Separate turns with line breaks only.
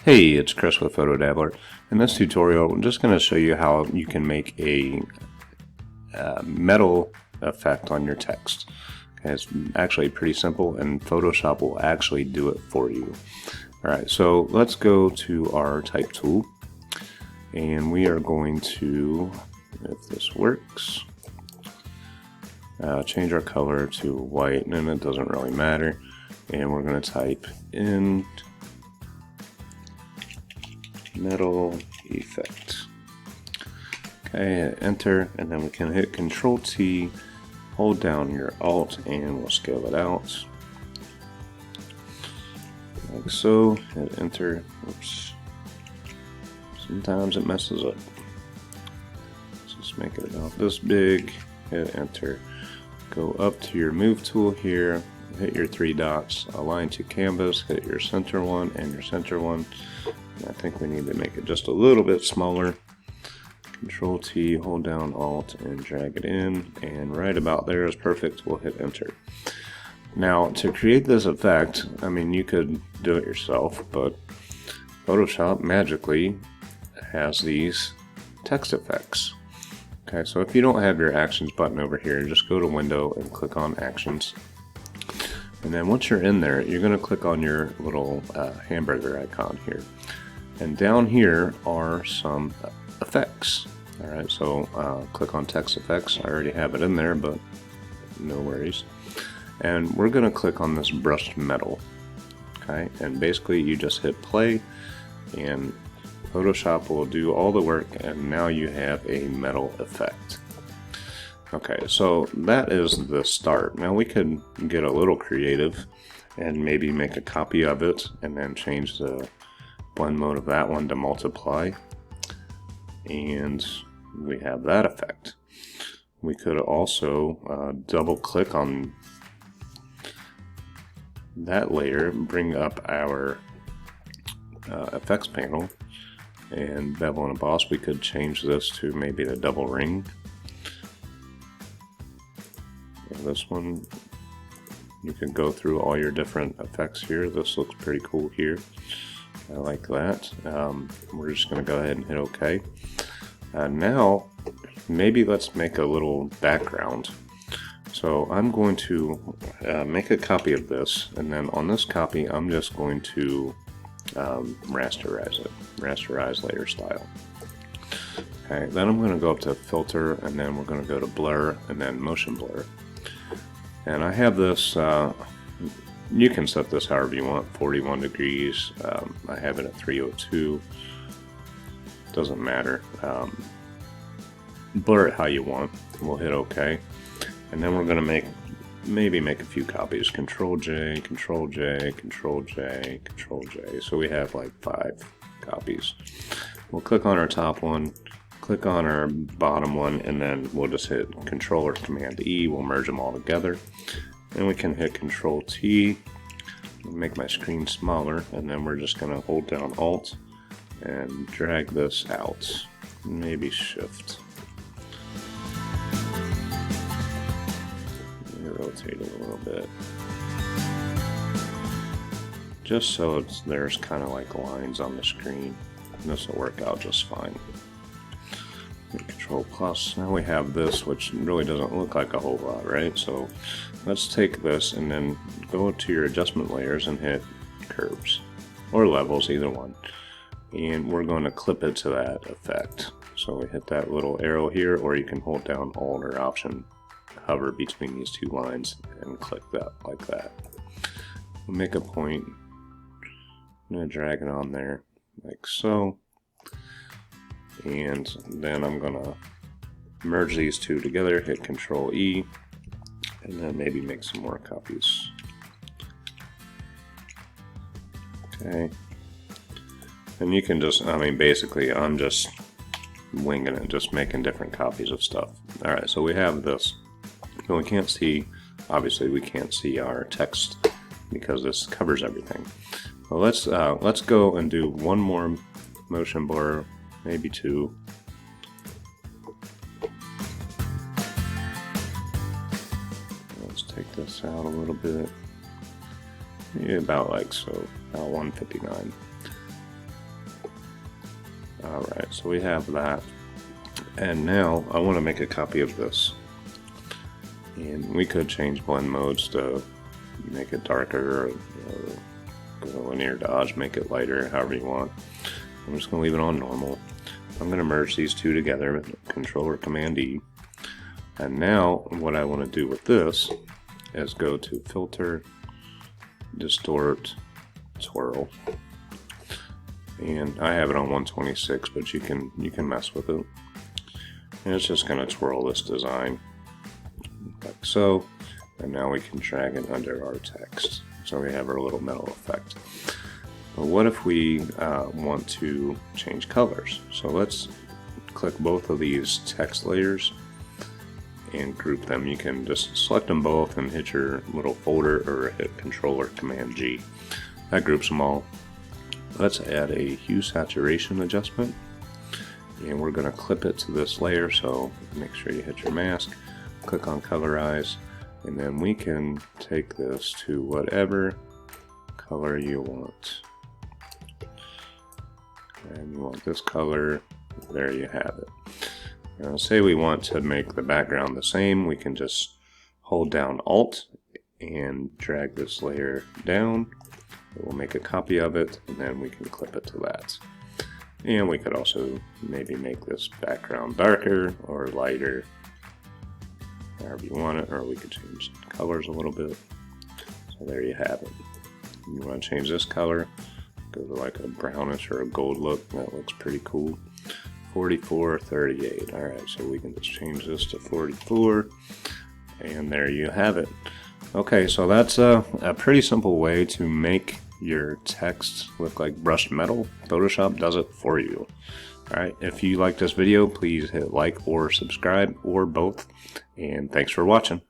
Hey, it's Chris with Photo Dabbler. In this tutorial, I'm just going to show you how you can make a metal effect on your text. Okay, it's actually pretty simple, and Photoshop will actually do it for you. Alright, so let's go to our type tool, and we are going to, if this works, change our color to white, and it doesn't really matter, and we're going to type in metal effect. Okay, hit enter, and then we can hit Control T, hold down your Alt, and we'll scale it out like so. Hit enter. Oops. Sometimes it messes up. Let's just make it about this big. Hit enter. Go up to your move tool here. Hit your three dots. Align to canvas. Hit your center one and your center one. I think we need to make it just a little bit smaller. Control T, hold down Alt, and drag it in, and right about there is perfect. We'll hit enter. Now, to create this effect, I mean, you could do it yourself, but Photoshop magically has these text effects. Okay, so if you don't have your Actions button over here, just go to Window and click on Actions. And then once you're in there, you're going to click on your little hamburger icon here. And down here are some effects. Alright, so click on text effects. I already have it in there, but no worries. And we're going to click on this brushed metal. Okay, and basically you just hit play, and Photoshop will do all the work, and now you have a metal effect. Okay, so that is the start. Now we could get a little creative and maybe make a copy of it and then change the blend mode of that one to multiply, and we have that effect. We could also double click on that layer, bring up our effects panel, and bevel and emboss. We could change this to maybe the double ring. And this one, you can go through all your different effects here. This looks pretty cool here. I like that. We're just going to go ahead and hit OK. Now, maybe let's make a little background. So I'm going to make a copy of this, and then on this copy I'm just going to rasterize it. Rasterize layer style. Okay, then I'm going to go up to filter, and then we're going to go to blur, and then motion blur. And I have this, you can set this however you want, 41 degrees, I have it at 302, doesn't matter. Blur it how you want. We'll hit OK, and then we're going to maybe make a few copies. Control J, Control J, Control J, Control J, so we have like 5 copies. We'll click on our top one, click on our bottom one, and then we'll just hit Control or Command E. We'll merge them all together. And we can hit Control T, make my screen smaller, and then we're just going to hold down Alt and drag this out. Maybe Shift. Rotate it a little bit. Just so there's kind of like lines on the screen. This will work out just fine. Control plus. Now we have this, which really doesn't look like a whole lot, right? So let's take this and then go to your adjustment layers and hit curves or levels, either one. And we're going to clip it to that effect. So we hit that little arrow here, or you can hold down Alt or Option, hover between these two lines, and click that like that. We'll make a point. I'm going to drag it on there like so. And then I'm going to merge these two together, hit Control E, and then maybe make some more copies. Okay. And you can just, I mean, basically I'm just winging it, just making different copies of stuff. Alright, so we have this. So we can't see, obviously we can't see our text because this covers everything. So let's go and do one more motion blur, maybe 2. Let's take this out a little bit. Yeah, about like so, about 159. Alright, so we have that. And now I want to make a copy of this. And we could change blend modes to make it darker, or go to linear dodge, make it lighter, however you want. I'm just going to leave it on normal. I'm going to merge these two together with Control or Command E. And now what I want to do with this is go to Filter, Distort, Twirl. And I have it on 126, but you can mess with it. And it's just going to twirl this design like so. And now we can drag it under our text. So we have our little metal effect. But what if we want to change colors? So let's click both of these text layers and group them. You can just select them both and hit your little folder, or hit Control or Command G. That groups them all. Let's add a hue saturation adjustment, and we're going to clip it to this layer, so make sure you hit your mask, click on Colorize, and then we can take this to whatever color you want. And you want this color, there you have it. Now, say we want to make the background the same, we can just hold down Alt and drag this layer down. We'll make a copy of it, and then we can clip it to that. And we could also maybe make this background darker or lighter, however you want it, or we could change colors a little bit. So there you have it. You want to change this color, go to like a brownish or a gold look. That looks pretty cool. 44, 38. Alright, so we can just change this to 44, and there you have it. Okay, so that's a pretty simple way to make your text look like brushed metal. Photoshop does it for you. Alright, if you like this video, please hit like or subscribe, or both, and thanks for watching.